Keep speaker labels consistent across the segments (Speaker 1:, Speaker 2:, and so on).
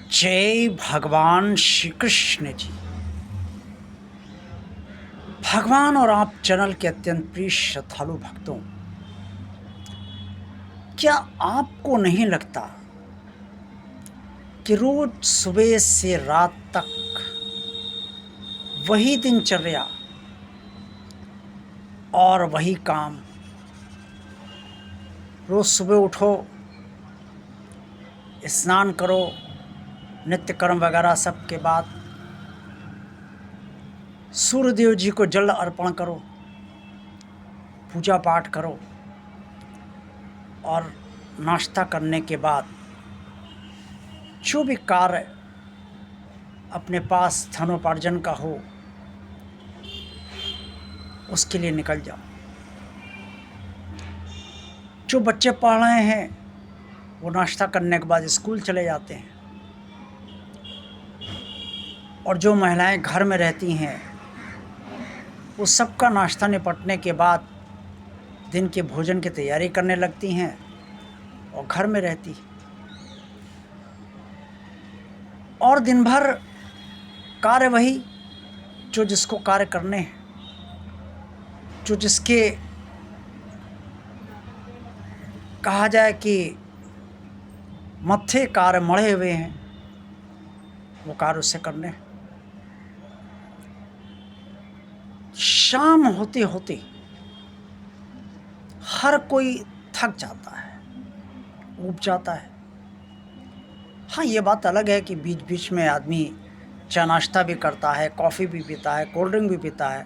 Speaker 1: जय भगवान श्री कृष्ण जी। भगवान और आप चैनल के अत्यंत प्रिय श्रद्धालु भक्तों, क्या आपको नहीं लगता कि रोज सुबह से रात तक वही दिनचर्या और वही काम? रोज सुबह उठो, स्नान करो, नित्य कर्म वगैरह सब के बाद सूर्यदेव जी को जल अर्पण करो, पूजा पाठ करो और नाश्ता करने के बाद जो भी कार्य अपने पास धनोपार्जन का हो उसके लिए निकल जाओ। जो बच्चे पढ़ रहे हैं वो नाश्ता करने के बाद स्कूल चले जाते हैं, और जो महिलाएं घर में रहती हैं वो सबका नाश्ता निपटने के बाद दिन के भोजन की तैयारी करने लगती हैं और घर में रहती, और दिन भर कार्य वही जो जिसको कार्य करने हैं, जो जिसके कहा जाए कि मत्थे कार्य मढ़े हुए हैं वो कार्य उससे करने हैं। शाम होते होते हर कोई थक जाता है, ऊब जाता है। हाँ, ये बात अलग है कि बीच बीच में आदमी चाय नाश्ता भी करता है, कॉफ़ी भी पीता है, कोल्ड ड्रिंक भी पीता है,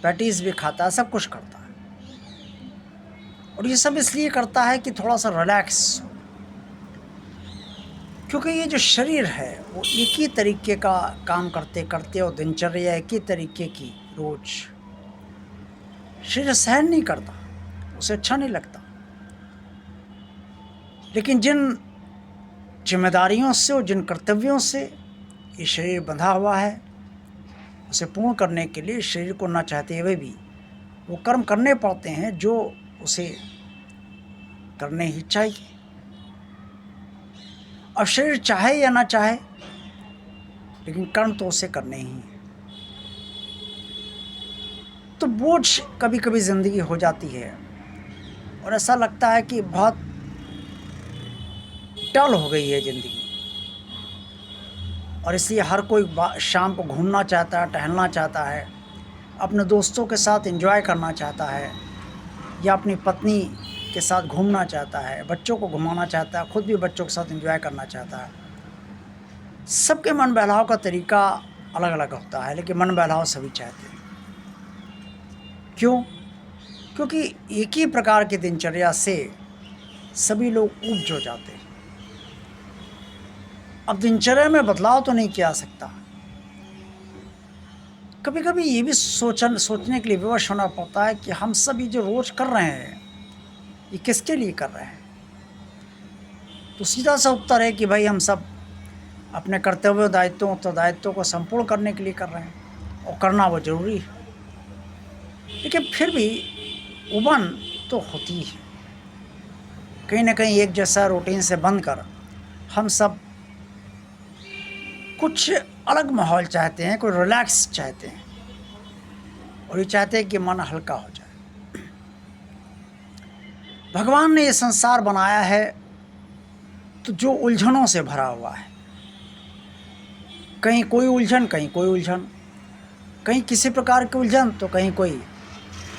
Speaker 1: पैटीज़ भी खाता है, सब कुछ करता है। और ये सब इसलिए करता है कि थोड़ा सा रिलैक्स हो, क्योंकि ये जो शरीर है वो एक ही तरीके का काम करते करते और दिनचर्या एक ही तरीके की रोज शरीर सहन नहीं करता, उसे अच्छा नहीं लगता। लेकिन जिन जिम्मेदारियों से और जिन कर्तव्यों से ये शरीर बंधा हुआ है उसे पूर्ण करने के लिए शरीर को ना चाहते हुए भी वो कर्म करने पड़ते हैं जो उसे करने ही चाहिए। अब शरीर चाहे या ना चाहे लेकिन कर्म तो उसे करने ही है। तो बोझ कभी कभी ज़िंदगी हो जाती है और ऐसा लगता है कि बहुत टल हो गई है ज़िंदगी, और इसलिए हर कोई शाम को घूमना चाहता है, टहलना चाहता है, अपने दोस्तों के साथ एंजॉय करना चाहता है, या अपनी पत्नी के साथ घूमना चाहता है, बच्चों को घुमाना चाहता है, खुद भी बच्चों के साथ एंजॉय करना चाहता है। सबके मन बहलाव का तरीका अलग अलग होता है, लेकिन मन बहलाव सभी चाहते हैं। क्यों? क्योंकि एक ही प्रकार की दिनचर्या से सभी लोग ऊब जो जाते हैं। अब दिनचर्या में बदलाव तो नहीं किया सकता। कभी कभी ये भी सोचने के लिए विवश होना पड़ता है कि हम सब ये जो रोज़ कर रहे हैं ये किसके लिए कर रहे हैं। तो सीधा सा उत्तर है कि भाई हम सब अपने कर्तव्य दायित्वों उत्तरदायित्वों को संपूर्ण करने के लिए कर रहे हैं, और करना वो ज़रूरी है। लेकिन फिर भी उबन तो होती है, कहीं ना कहीं एक जैसा रूटीन से बंद कर हम सब कुछ अलग माहौल चाहते हैं, कोई रिलैक्स चाहते हैं, और ये चाहते हैं कि मन हल्का हो जाए। भगवान ने ये संसार बनाया है तो जो उलझनों से भरा हुआ है, कहीं कोई उलझन, कहीं कोई उलझन, कहीं किसी प्रकार की उलझन तो कहीं कोई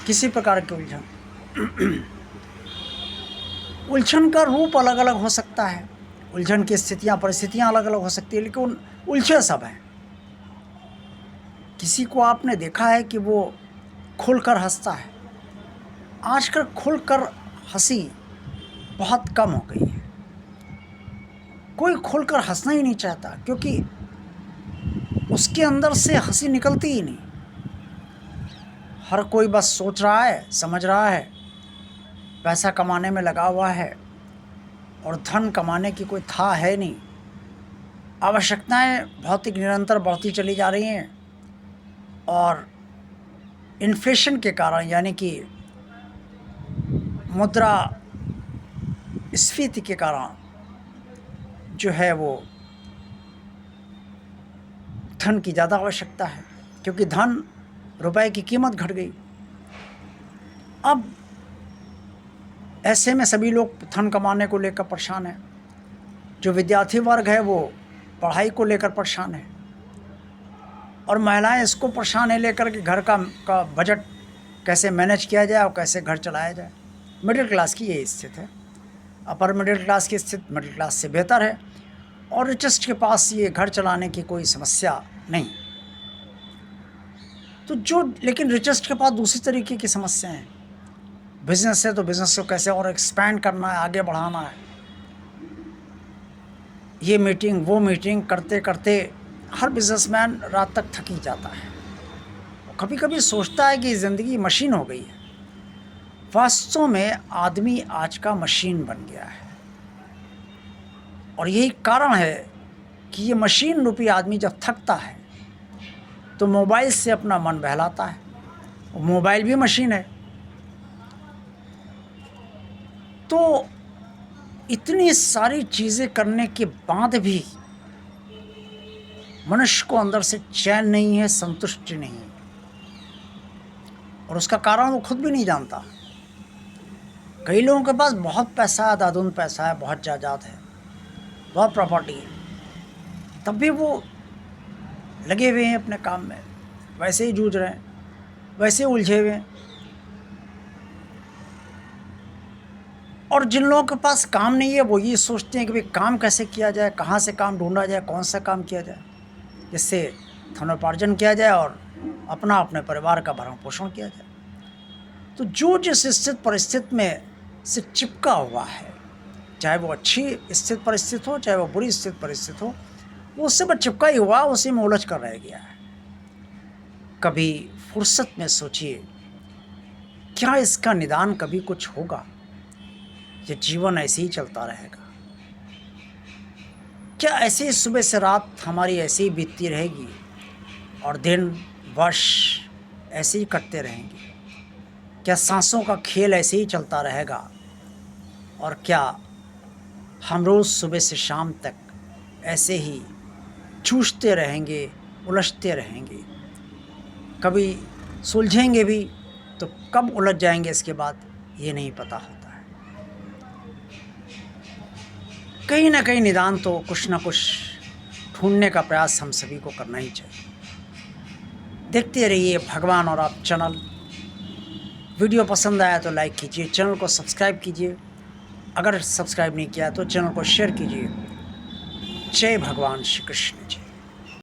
Speaker 1: किसी प्रकार की उलझन। उलझन का रूप अलग अलग हो सकता है, उलझन की स्थितियाँ परिस्थितियाँ अलग अलग हो सकती है, लेकिन उलझे सब हैं। किसी को आपने देखा है कि वो खुलकर हंसता है? आजकल खुलकर हंसी बहुत कम हो गई है, कोई खुलकर हंसना ही नहीं चाहता, क्योंकि उसके अंदर से हंसी निकलती ही नहीं। हर कोई बस सोच रहा है, समझ रहा है, पैसा कमाने में लगा हुआ है, और धन कमाने की कोई था है नहीं। आवश्यकताएं भौतिक निरंतर बढ़ती चली जा रही हैं, और इन्फ्लेशन के कारण यानी कि मुद्रा स्फीति के कारण जो है वो धन की ज़्यादा आवश्यकता है, क्योंकि धन रुपए की कीमत घट गई। अब ऐसे में सभी लोग धन कमाने को लेकर परेशान हैं। जो विद्यार्थी वर्ग है वो पढ़ाई को लेकर परेशान है, और महिलाएं इसको परेशान है लेकर कि घर का बजट कैसे मैनेज किया जाए और कैसे घर चलाया जाए। मिडिल क्लास की यही स्थिति है। अपर मिडिल क्लास की स्थिति मिडिल क्लास से बेहतर है, और रिचेस्ट के पास ये घर चलाने की कोई समस्या नहीं। तो लेकिन रिचेस्ट के पास दूसरी तरीके की समस्याएं हैं। बिजनेस है तो बिजनेस को कैसे और एक्सपैंड करना है, आगे बढ़ाना है। ये मीटिंग वो मीटिंग करते करते हर बिजनेसमैन रात तक थक ही जाता है। कभी कभी सोचता है कि ज़िंदगी मशीन हो गई है। वास्तव में आदमी आज का मशीन बन गया है, और यही कारण है कि ये मशीन रूपी आदमी जब थकता है तो मोबाइल से अपना मन बहलाता है। और मोबाइल भी मशीन है। तो इतनी सारी चीज़ें करने के बाद भी मनुष्य को अंदर से चैन नहीं है, संतुष्टि नहीं है, और उसका कारण वो खुद भी नहीं जानता। कई लोगों के पास बहुत पैसा है, दादुन पैसा है, बहुत जायदाद है, बहुत प्रॉपर्टी है, तब भी वो लगे हुए हैं अपने काम में, वैसे ही जूझ रहे हैं, वैसे उलझे हुए हैं। और जिन लोगों के पास काम नहीं है वो ये सोचते हैं कि भाई काम कैसे किया जाए, कहाँ से काम ढूंढा जाए, कौन सा काम किया जाए जिससे धनोपार्जन किया जाए और अपने परिवार का भरण पोषण किया जाए। तो जो जिस स्थित परिस्थिति में से चिपका हुआ है, चाहे वो अच्छी स्थित परिस्थिति हो चाहे वो बुरी स्थित परिस्थिति हो, वो उससे बस चिपका ही हुआ, उसी में उलझ कर रह गया है। कभी फुर्सत में सोचिए, क्या इसका निदान कभी कुछ होगा? ये जीवन ऐसे ही चलता रहेगा? क्या ऐसे ही सुबह से रात हमारी ऐसे ही बीतती रहेगी और दिन वर्ष ऐसे ही कटते रहेंगे? क्या सांसों का खेल ऐसे ही चलता रहेगा? और क्या हम रोज़ सुबह से शाम तक ऐसे ही जूझते रहेंगे, उलझते रहेंगे? कभी सुलझेंगे भी तो कब उलझ जाएंगे इसके बाद ये नहीं पता होता है। कहीं ना कहीं निदान तो कुछ ना कुछ ढूंढने का प्रयास हम सभी को करना ही चाहिए। देखते रहिए भगवान और आप चैनल। वीडियो पसंद आया तो लाइक कीजिए, चैनल को सब्सक्राइब कीजिए, अगर सब्सक्राइब नहीं किया तो चैनल को शेयर कीजिए। जय भगवान श्री कृष्ण जी।